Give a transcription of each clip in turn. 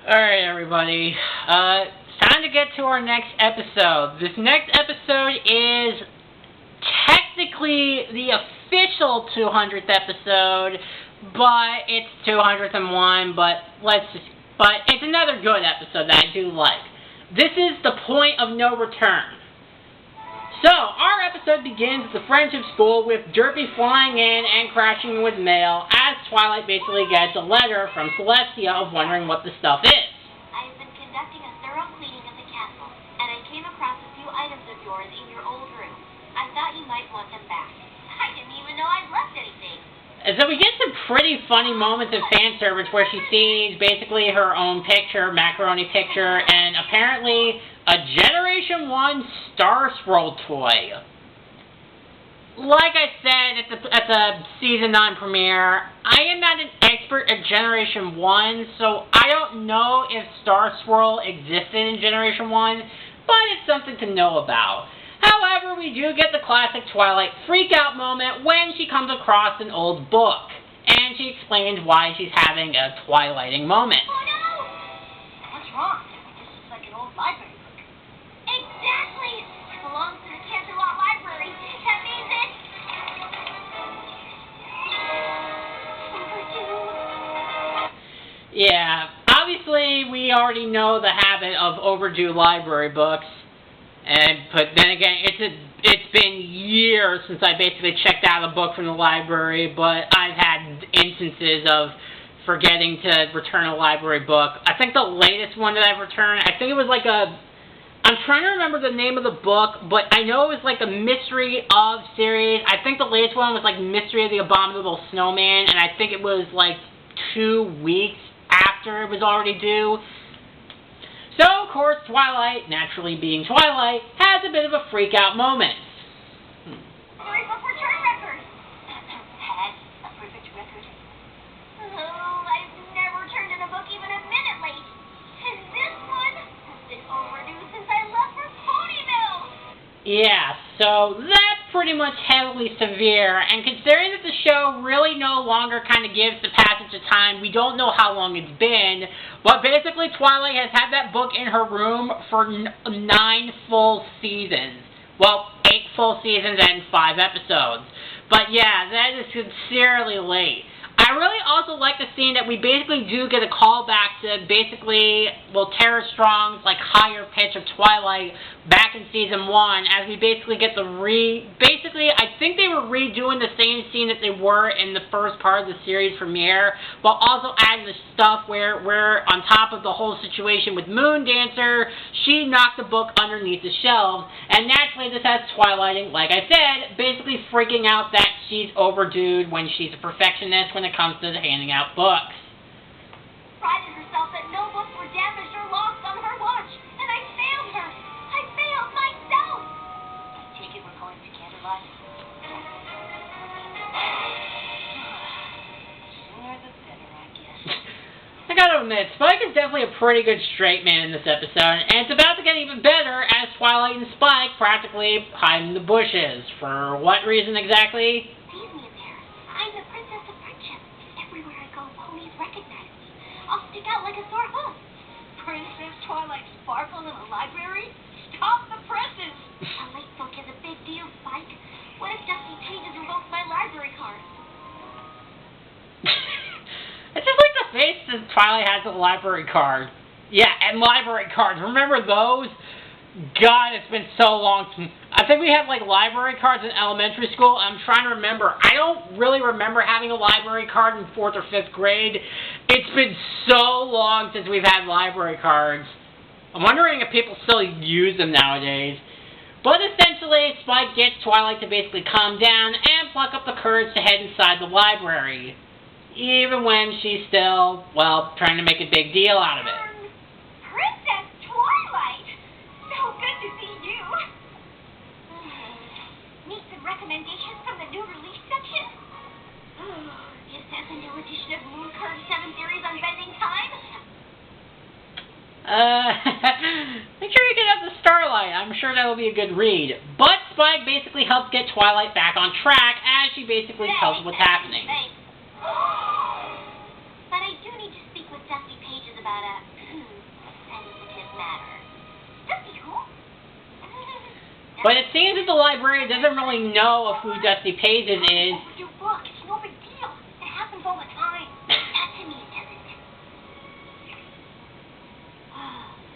Alright, everybody. It's time to get to our next episode. This next episode is technically the official 200th episode, but it's 201, but it's another good episode that I do like. This is the point of no return. So, our episode begins at the friendship school with Derpy flying in and crashing with mail as Twilight basically gets a letter from Celestia of wondering what the stuff is. I've been conducting a thorough cleaning of the castle, and I came across a few items of yours in your old room. I thought you might want them back. I didn't even know I'd left anything. And so we get some pretty funny moments of fan service where she sees basically her own picture, macaroni picture, and apparently a Generation 1 Star Swirl toy. Like I said at the Season 9 premiere, I am not an expert at Generation 1, so I don't know if Star Swirl existed in Generation 1, but it's something to know about. However, we do get the classic Twilight freak-out moment when she comes across an old book, and she explains why she's having a Twilighting moment. Oh no! What's wrong? This is like an old library book. Exactly! It belongs to the Canterlot Library. That means it's... overdue. Yeah, obviously we already know the habit of overdue library books. But then again, it's been years since I basically checked out a book from the library, but I've had instances of forgetting to return a library book. I think the latest one that I've returned, I think it was like I'm trying to remember the name of the book, but I know it was like a Mystery of series. I think the latest one was like Mystery of the Abominable Snowman, and I think it was like 2 weeks after it was already due. So, of course, Twilight, naturally being Twilight, has a bit of a freak-out moment. Library book return record. Has a perfect record. Oh, I've never turned in a book even a minute late. And this one has been overdue since I left for Ponyville. Yeah, so that's pretty much heavily severe, and considering that the show really no longer kind of gives the passage of time, we don't know how long it's been, but basically Twilight has had that book in her room for 9 full seasons. Well, 8 full seasons and 5 episodes. But yeah, that is sincerely late. I really also like the scene that we basically do get a call back to basically, well, Tara Strong's like higher pitch of Twilight back in season 1, as we basically get the basically I think they were redoing the same scene that they were in the first part of the series premiere, but also adding the stuff where on top of the whole situation with Moon Dancer, she knocked the book underneath the shelves, and naturally this has Twilighting, like I said, basically freaking out that she's overdue when she's a perfectionist when it comes to handing out books. Prided herself that no books were damaged or lost on her watch, and I failed her. I failed myself. I take it we're going to Canterlot. Sooner the better, I guess. I gotta admit, Spike is definitely a pretty good straight man in this episode, and it's about to get even better as Twilight and Spike practically hide in the bushes. For what reason exactly? Leave me in there. I'm the princess of friendship. Everywhere I go, ponies recognize me. I'll stick out like a sore thumb. Princess Twilight Sparkle in a library? Stop the presses! A late book is a big deal, Spike. What if Dusty Pages revokes my library card? It's just like the face that Twilight has a library card. Yeah, and library cards. Remember those? God, it's been so long since... I think we had, like, library cards in elementary school. I'm trying to remember. I don't really remember having a library card in 4th or 5th grade. It's been so long since we've had library cards. I'm wondering if people still use them nowadays. But essentially, Spike gets Twilight to basically calm down and pluck up the courage to head inside the library. Even when she's still, well, trying to make a big deal out of it. Princess Twilight! So good to see you! Need some recommendations from the new release section? Is that the new edition of Moon Curve 7 Theories on Bending Time? Make sure you get up to Starlight. I'm sure that'll be a good read. But Spike basically helps get Twilight back on track as she basically tells us what's happening. But I do need to speak with Dusty Pages about a But it seems that the librarian doesn't really know of who Dusty Pages is. Overdue book. It's no big deal. It happens all the time. Not to me, it doesn't.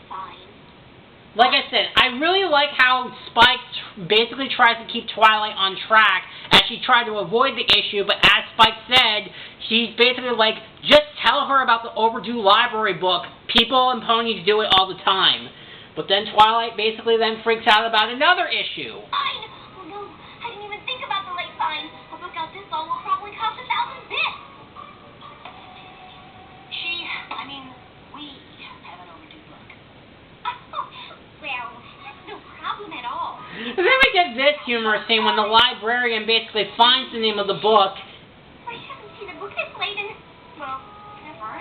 Fine. Like I said, I really like how Spike basically tries to keep Twilight on track as she tried to avoid the issue, but as Spike said, she's basically like, just tell her about the overdue library book. People and ponies do it all the time. But then Twilight basically then freaks out about another issue. Fine. Oh no, I didn't even think about the late fine. A book out this long will probably cost 1,000 bits. We have an overdue book. Well, that's no problem at all. And then we get this humorous scene when the librarian basically finds the name of the book. I haven't seen a book this late in, well, ever.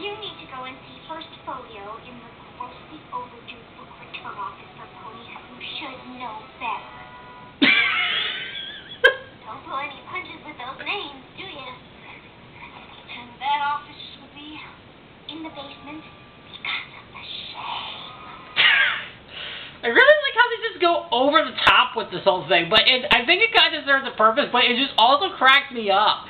You need to go and see First Folio in the grossly overdue book return office for ponies who should know better. Don't pull any punches with those names, do you? And that office will be in the basement because of the shame. I really like how they just go over the top with this whole thing, but I think it kind of serves a purpose, but it just also cracks me up.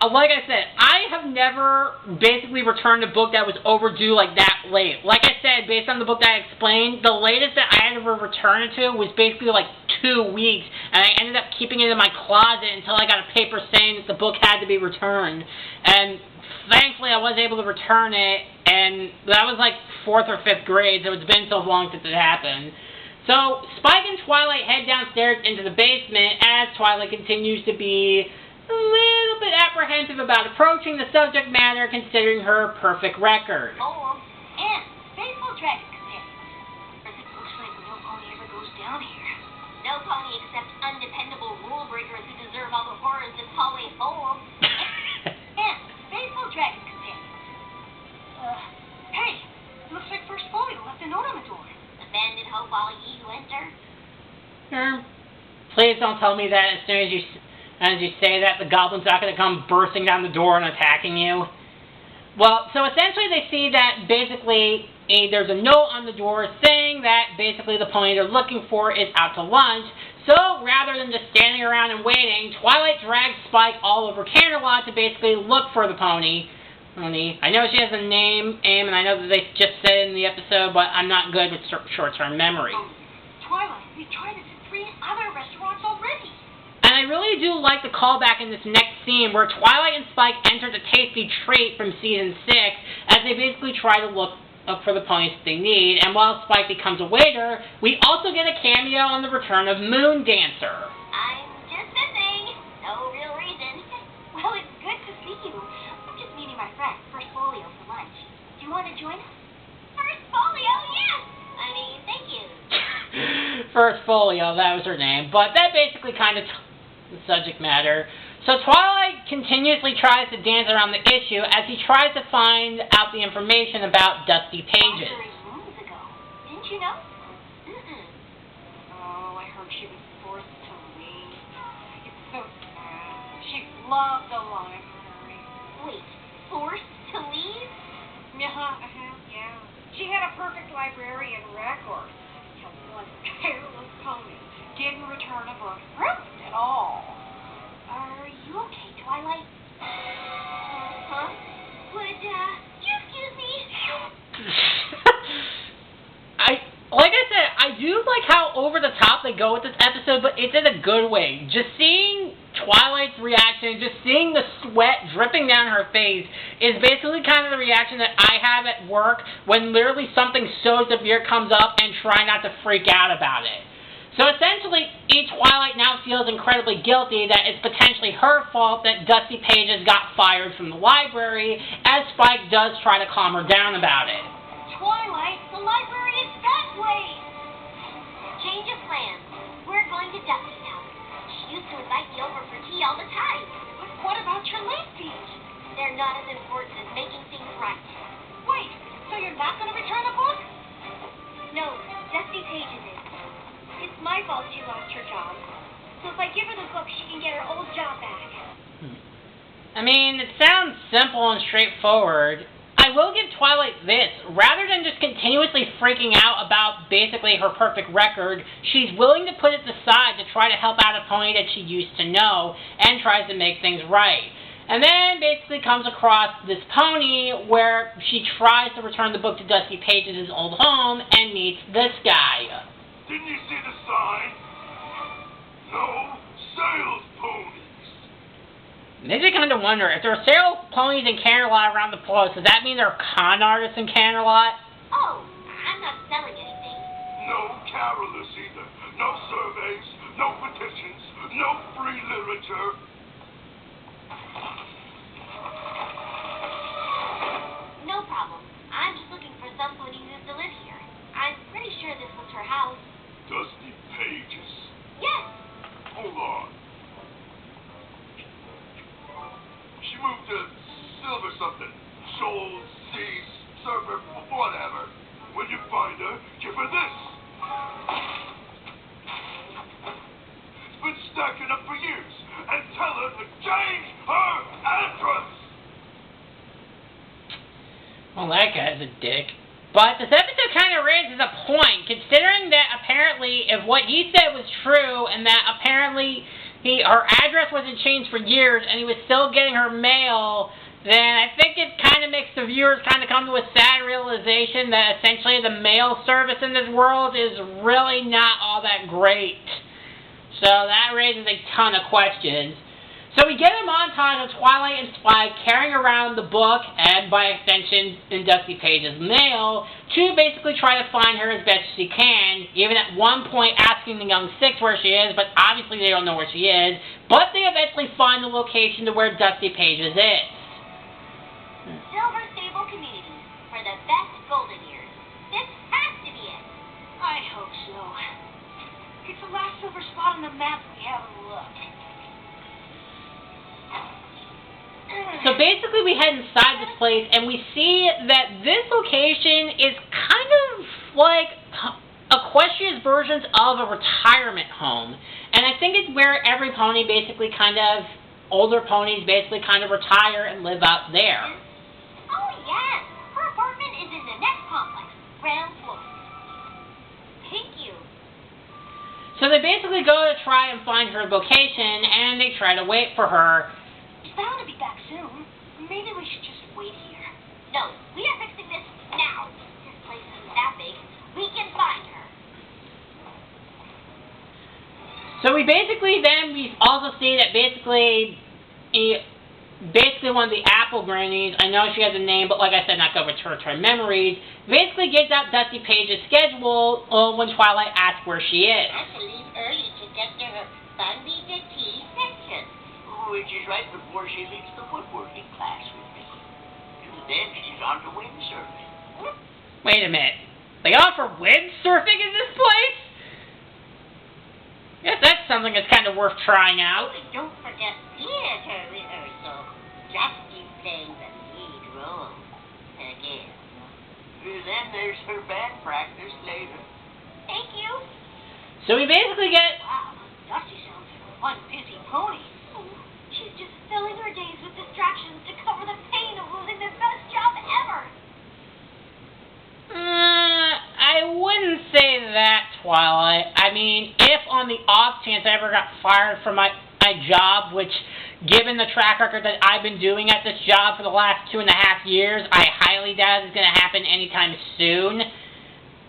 Like I said, I have never basically returned a book that was overdue like that late. Like I said, based on the book that I explained, the latest that I had ever returned it to was basically like 2 weeks, and I ended up keeping it in my closet until I got a paper saying that the book had to be returned. And thankfully, I was able to return it, and that was like 4th or 5th grade, so it's been so long since it happened. So, Spike and Twilight head downstairs into the basement as Twilight continues to be a little bit apprehensive about approaching the subject matter considering her perfect record. Oh, and baseball dragon companions. It looks like no pony ever goes down here. No pony except undependable rule breakers who deserve all the horrors this hallway holds. And baseball dragon companions. Hey, looks like First Folio left a note on the door. Abandon hope all ye who enter. Please don't tell me that as soon as you say that, the goblin's not going to come bursting down the door and attacking you. Well, so essentially they see that basically there's a note on the door saying that basically the pony they're looking for is out to lunch. So rather than just standing around and waiting, Twilight drags Spike all over Canterlot to basically look for the pony. I know she has a name, and I know that they just said it in the episode, but I'm not good with short-term memory. Twilight, we tried this at 3 other restaurants already. And I really do like the callback in this next scene where Twilight and Spike enter the tasty treat from season 6 as they basically try to look for the ponies they need. And while Spike becomes a waiter, we also get a cameo on the return of Moon Dancer. I'm just missing. No real reason. Well, it's good to see you. I'm just meeting my friend, First Folio, for lunch. Do you want to join us? First Folio, yes! I mean, thank you. First Folio, that was her name. But that basically kind of the subject matter. So Twilight continuously tries to dance around the issue as he tries to find out the information about Dusty Pages. Rooms ago. Didn't you know? Oh, I heard she was forced to leave. It's so sad. She loved the library. Wait, forced to leave? Yeah. She had a perfect librarian record. Till one careless pony didn't return a book at all. Are you okay, Twilight? Huh? Would, you excuse me? Like I said, I do like how over the top they go with this episode, but it's in a good way. Just seeing Twilight's reaction, just seeing the sweat dripping down her face is basically kind of the reaction that I have at work when literally something so severe comes up and try not to freak out about it. So essentially, Twilight now feels incredibly guilty that it's potentially her fault that Dusty Pages got fired from the library, as Spike does try to calm her down about it. Twilight, the library is that way. Change of plans. We're going to Dusty's house. She used to invite me over for tea all the time. But what about your late fees? They're not as important as making things right. Wait, so you're not going to return the book? No, Dusty Pages is. It's my fault she lost her job. So if I give her the book, she can get her old job back. I mean, it sounds simple and straightforward. I I will give Twilight this. Rather than just continuously freaking out about basically her perfect record, she's willing to put it aside to try to help out a pony that she used to know and tries to make things right. And then basically comes across this pony where she tries to return the book to Dusty Pages' old home and meets this guy. Didn't you see the sign? No sales ponies. Makes me kind of wonder, if there are sales ponies in Canterlot around the place, does that mean there are con artists in Canterlot? Oh, I'm not selling anything. No carolers either. No surveys, no petitions, no free literature. No problem. I'm just looking for some pony who used to live here. I'm pretty sure this was her house. Dusty Pages? Yes. Hold on. She moved to Silver something. Shoal, Sea, Surfer, whatever. When you find her, give her this. It's been stacking up for years. And tell her to change her address. Well, that guy's a dick. But this episode kind of raises a point, considering that apparently if what he said was true, and that apparently her address wasn't changed for years, and he was still getting her mail, then I think it kind of makes the viewers kind of come to a sad realization that essentially the mail service in this world is really not all that great. So that raises a ton of questions. So we get a montage of Twilight and Spike carrying around the book, and by extension in Dusty Pages' mail, to basically try to find her as best she can, even at one point asking the young Six where she is, but obviously they don't know where she is, but they eventually find the location to where Dusty Pages is. Silver Stable Community for the best golden years. This has to be it. I hope so. It's the last silver spot on the map we haven't looked. So basically we head inside this place and we see that this location is kind of like Equestria's versions of a retirement home. And I think it's where every pony basically older ponies basically kind of retire and live out there. Oh, yes. Her apartment is in the next complex, ground floor. Thank you. So they basically go to try and find her location and they try to wait for her. She's bound to be back soon. Maybe we should just wait here. No, we are fixing this now. This place isn't that big. We can find her. So we also see that basically one of the Apple Grannies, I know she has a name, but like I said, not go return to her memories, basically gives out Dusty Pages' schedule when Twilight asks where she is. I have to leave early to get to her Bundy the Tea section. Which is right before she leaves the woodworking class with me. And then she's on to windsurfing. Wait a minute. They offer windsurfing in this place? Guess that's something that's kind of worth trying out. And don't forget theater rehearsal. Dusty's playing the lead role. Again. Then there's her band practice later. Thank you. So we basically get... Wow, Dusty sounds like one busy pony. She's just filling her days with distractions to cover the pain of losing the best job ever. I wouldn't say that, Twilight. I mean, if on the off chance I ever got fired from my job, which, given the track record that I've been doing at this job for the last 2.5 years, I highly doubt it's going to happen anytime soon.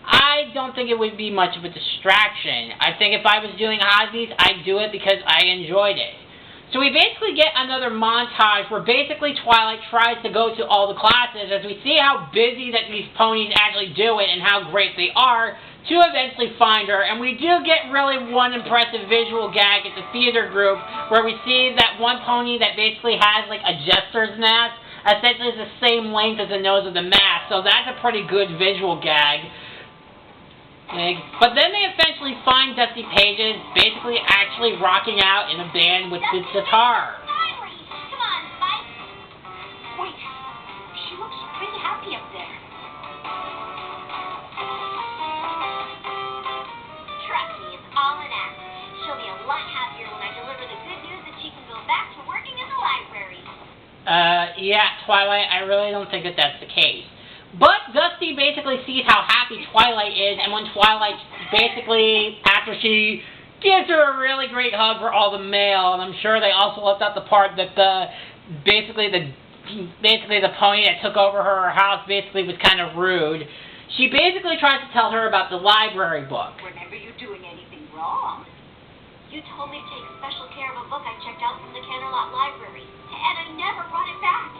I don't think it would be much of a distraction. I think if I was doing hobbies, I'd do it because I enjoyed it. So we basically get another montage where basically Twilight tries to go to all the classes as we see how busy that these ponies actually do it and how great they are to eventually find her. And we do get really one impressive visual gag at the theater group where we see that one pony that basically has like a jester's mask essentially is the same length as the nose of the mask. So that's a pretty good visual gag. But then they eventually find Dusty Pages basically actually rocking out in a band with his guitar. Finally! Come on, Spike. Wait, she looks pretty happy up there. Trust me, it's all an act. She'll be a lot happier when I deliver the good news that she can go back to working in the library. yeah, Twilight, I really don't think that that's the case. But Dusty basically sees how happy Twilight is, and when Twilight basically, after she gives her a really great hug for all the mail, and I'm sure they also left out the part that basically the pony that took over her house basically was kind of rude. She basically tries to tell her about the library book. Remember you doing anything wrong? You told me to take special care of a book I checked out from the Canterlot Library, and I never brought it back.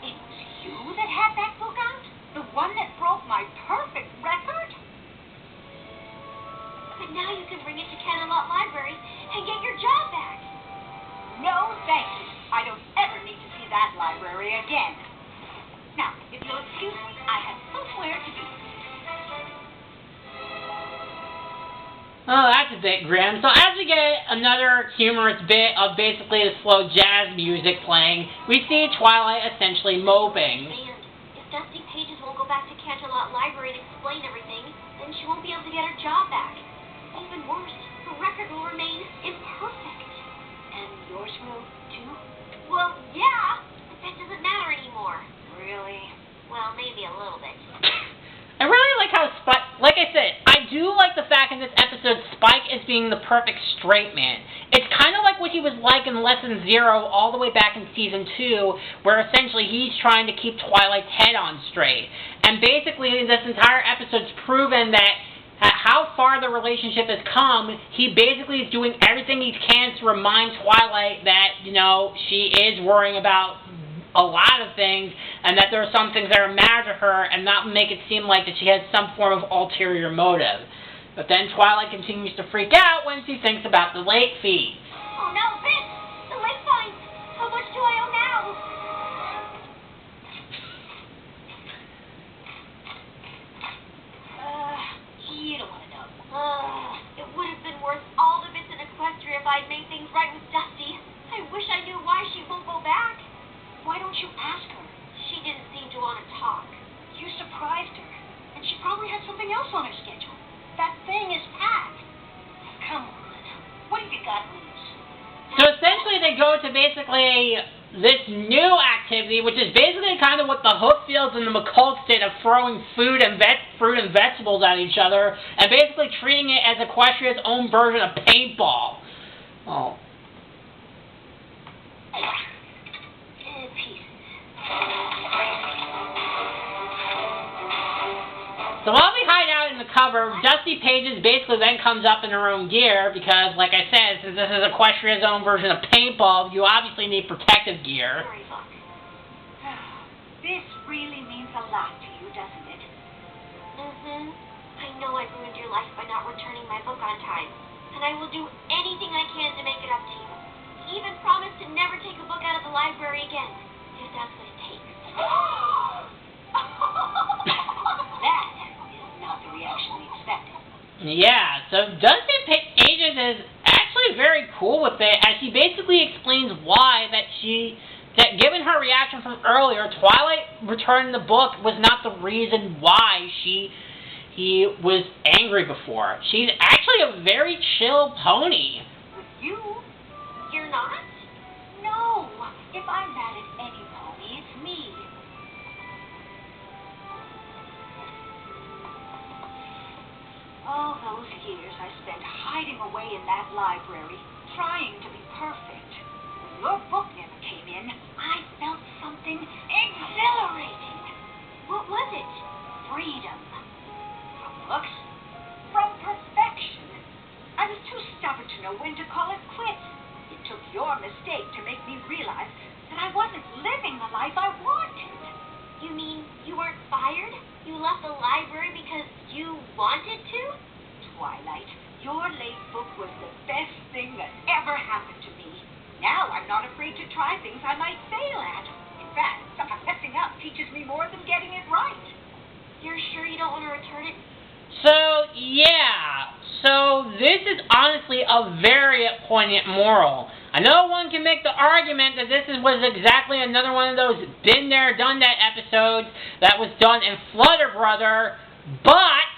It was you that had that book out? The one that broke my perfect record? But now you can bring it to Canterlot Library and get your job back. No, thank you. I don't ever need to see that library again. Now, if you'll excuse me, I have somewhere to be. Oh, that's a bit grim. So as we get another humorous bit of basically the slow jazz music playing, we see Twilight essentially moping. And if Dusty Pages won't go back to Canterlot Library to explain everything, then she won't be able to get her job back. Even worse, her record will remain imperfect. And yours will, too? Well, yeah, but that doesn't matter anymore. Really? Well, maybe a little bit. I really like how Spike, like I said, I do like the fact in this episode Spike is being the perfect straight man. It's kind of like what he was like in Lesson 0 all the way back in Season 2, where essentially he's trying to keep Twilight's head on straight. And basically this entire episode's proven that how far the relationship has come, he basically is doing everything he can to remind Twilight that, you know, she is worrying about a lot of things, and that there are some things that are matter to her, and not make it seem like that she has some form of ulterior motive. But then Twilight continues to freak out when she thinks about the late fees. Oh no, Vince! The late fines! How much do I owe now? You don't want to know. It would have been worth all the bits in Equestria if I'd made things right with Dusty. I wish I knew why she won't go back. Why don't you ask her? She didn't seem to want to talk. You surprised her, and she probably had something else on her schedule. That thing is packed. Come on. What have you got loose? So essentially they go to basically this new activity, which is basically kind of what the Hookfields and the McCulls did of throwing fruit and vegetables at each other, and basically treating it as Equestria's own version of paintball. Oh. So while we hide out in the cover, Dusty Pages basically then comes up in her own gear because, like I said, since this is Equestria's own version of paintball, you obviously need protective gear. Storybook. This really means a lot to you, doesn't it? Mm-hmm. I know I ruined your life by not returning my book on time, and I will do anything I can to make it up to you. Even promise to never take a book out of the library again, if that's what it takes. That is not the reaction we expected. Yeah, so Dusty Pages is actually very cool with it, as she basically explains why that given her reaction from earlier, Twilight returning the book was not the reason why he was angry before. She's actually a very chill pony. With you? You're not? No. If I'm mad at any pony, it's me. All those years I spent hiding away in that library, trying to be perfect. When your book never came in, I felt something exhilarating. What was it? Freedom. From books. From perfection. I was too stubborn to know when to call it quits. It took your mistake to make me realize that I wasn't living the life I wanted. You mean you weren't fired? You left the library because you wanted to? Twilight, your late book was the best thing that ever happened to me. Now I'm not afraid to try things I might fail at. In fact, sometimes messing up teaches me more than getting it right. You're sure you don't want to return it? So, yeah. So, this is honestly a very poignant moral. I know one can make the argument that this was exactly another one of those been there, done that episodes that was done in Flutter Brother, but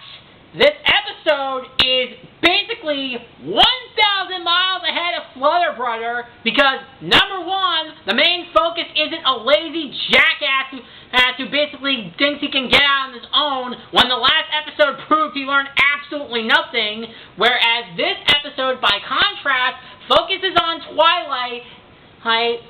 this episode episode is basically 1,000 miles ahead of Flutter Brother because, number one, the main focus isn't a lazy jackass who basically thinks he can get out on his own when the last episode proved he learned absolutely nothing, whereas this episode, by contrast, focuses on Twilight,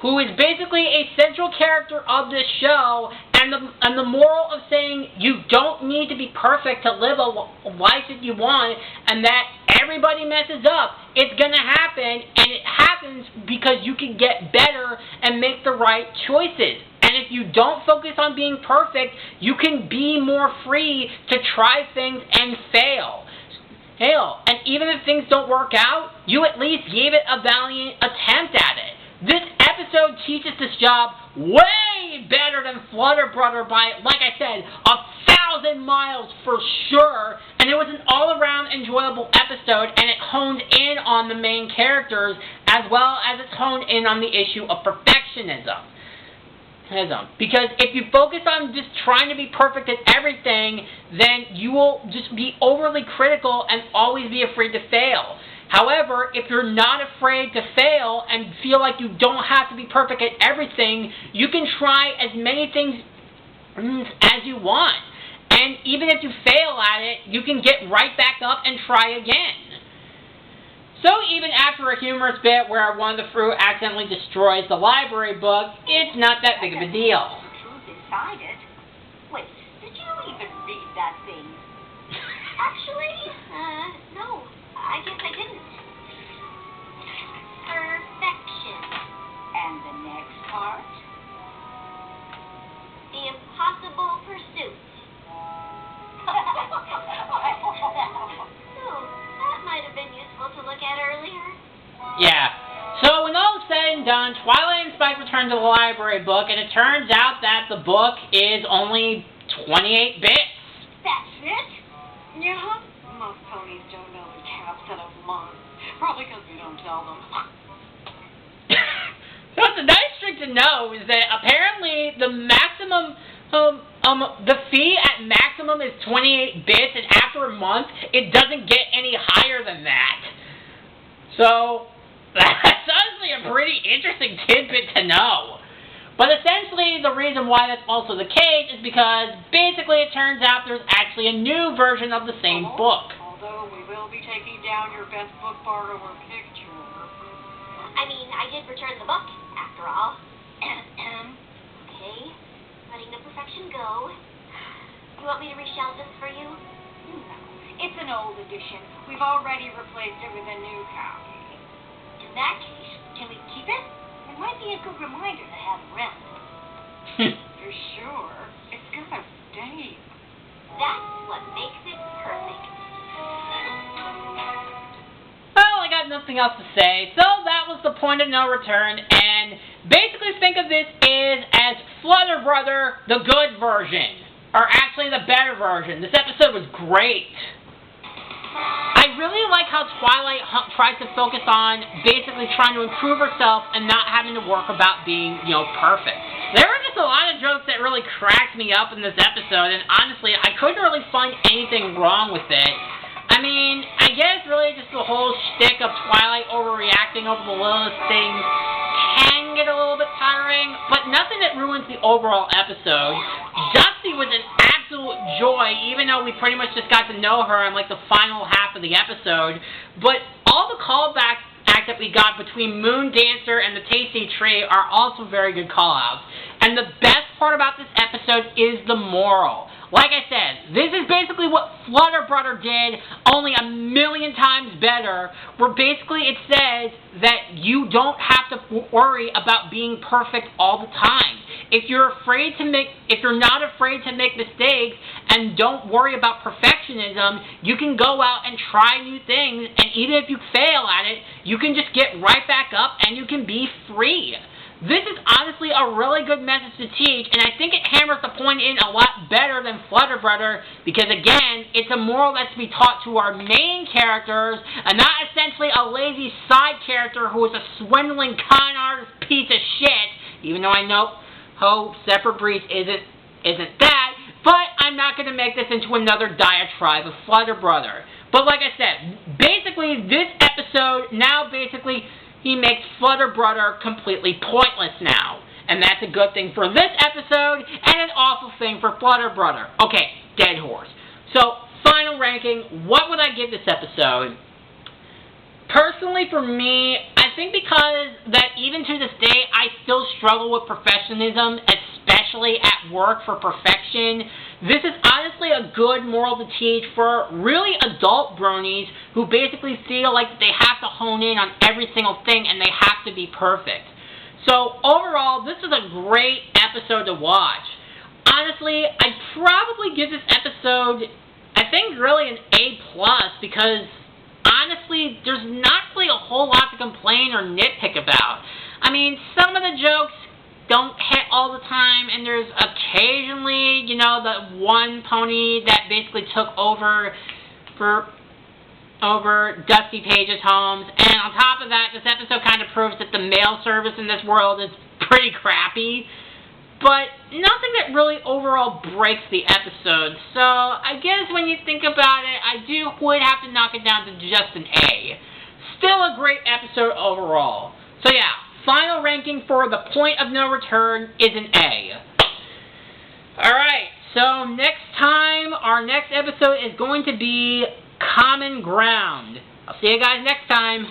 who is basically a central character of this show, and the moral of saying you don't need to be perfect to live a life that you want, and that everybody messes up. It's going to happen, and it happens because you can get better and make the right choices. And if you don't focus on being perfect, you can be more free to try things and fail. And even if things don't work out, you at least gave it a valiant attempt at it. This episode teaches this job way better than Flutter Brother by, like I said, 1,000 miles for sure. And it was an all-around enjoyable episode, and it honed in on the main characters as well as it's honed in on the issue of perfectionism. Because if you focus on just trying to be perfect at everything, then you will just be overly critical and always be afraid to fail. However, if you're not afraid to fail and feel like you don't have to be perfect at everything, you can try as many things as you want. And even if you fail at it, you can get right back up and try again. So even after a humorous bit where one of the fruit accidentally destroys the library book, it's not that big of a deal. The truth inside it. Wait, did you even read that thing? Actually, no. I guess I didn't. Perfection. And the next part? The impossible pursuit. So, that might have been useful to look at earlier. Yeah. So when all is said and done, Twilight and Spike return to the library book, and it turns out that the book is only 28 bits. That's it? Yeah, most ponies don't know the capset of months. Probably because we don't tell them. So what's a nice trick to know is that apparently the maximum, the fee at maximum is 28 bits, and after a month, it doesn't get any higher than that. So, that's honestly a pretty interesting tidbit to know. But essentially, the reason why that's also the case is because basically it turns out there's actually a new version of the same book. Although we will be taking down your best book borrower picture. I mean, I did return the book, after all. Okay, letting the perfection go. You want me to reshelve this for you? No, it's an old edition. We've already replaced it with a new copy. In that case, can we keep it? It might be a good reminder to have around. For sure. It's gonna stay. That's what makes it perfect. Well, I got nothing else to say, so that was the point of no return, and basically think of this as Flutter Brother, the good version, or actually the better version. This episode was great. I really like how Twilight tries to focus on basically trying to improve herself and not having to work about being, perfect. There were just a lot of jokes that really cracked me up in this episode, and honestly, I couldn't really find anything wrong with it. I mean, I guess really just the whole shtick of Twilight overreacting over the littlest things can get a little bit tiring, but nothing that ruins the overall episode. Dusty was an absolute joy, even though we pretty much just got to know her in like the final half of the episode. But all the callbacks that we got between Moon Dancer and the Tasty Tree are also very good call-outs. And the best part about this episode is the moral. Like I said, this is basically what Flutter Brother did, only 1,000,000 times better, where basically it says that you don't have to worry about being perfect all the time. If you're not afraid to make mistakes and don't worry about perfectionism, you can go out and try new things, and even if you fail at it, you can just get right back up and you can be free. This is honestly a really good message to teach, and I think it hammers the point in a lot better than Flutter Brother, because again, it's a moral that's to be taught to our main characters, and not essentially a lazy side character who is a swindling con artist piece of shit, even though I know Separate Breach isn't that, but I'm not going to make this into another diatribe of Flutter Brother. But like I said, basically this episode, now basically he makes Flutter Brother completely pointless now. And that's a good thing for this episode, and an awful thing for Flutter Brother. Okay, dead horse. So, final ranking, what would I give this episode? Personally, for me, I think because that even to this day, I still struggle with perfectionism, especially at work for perfection. This is honestly a good moral to teach for really adult bronies who basically feel like they have to hone in on every single thing and they have to be perfect. So, overall, this is a great episode to watch. Honestly, I'd probably give this episode, I think, really an A+, because honestly, there's not really a whole lot to complain or nitpick about. I mean, some of the jokes don't hit all the time, and there's occasionally, you know, the one pony that basically took over Dusty Page's homes. And on top of that, this episode kind of proves that the mail service in this world is pretty crappy. But nothing that really overall breaks the episode. So I guess when you think about it, I would have to knock it down to just an A. Still a great episode overall. So yeah, final ranking for The Point of No Return is an A. Alright, so next time, our next episode is going to be Common Ground. I'll see you guys next time.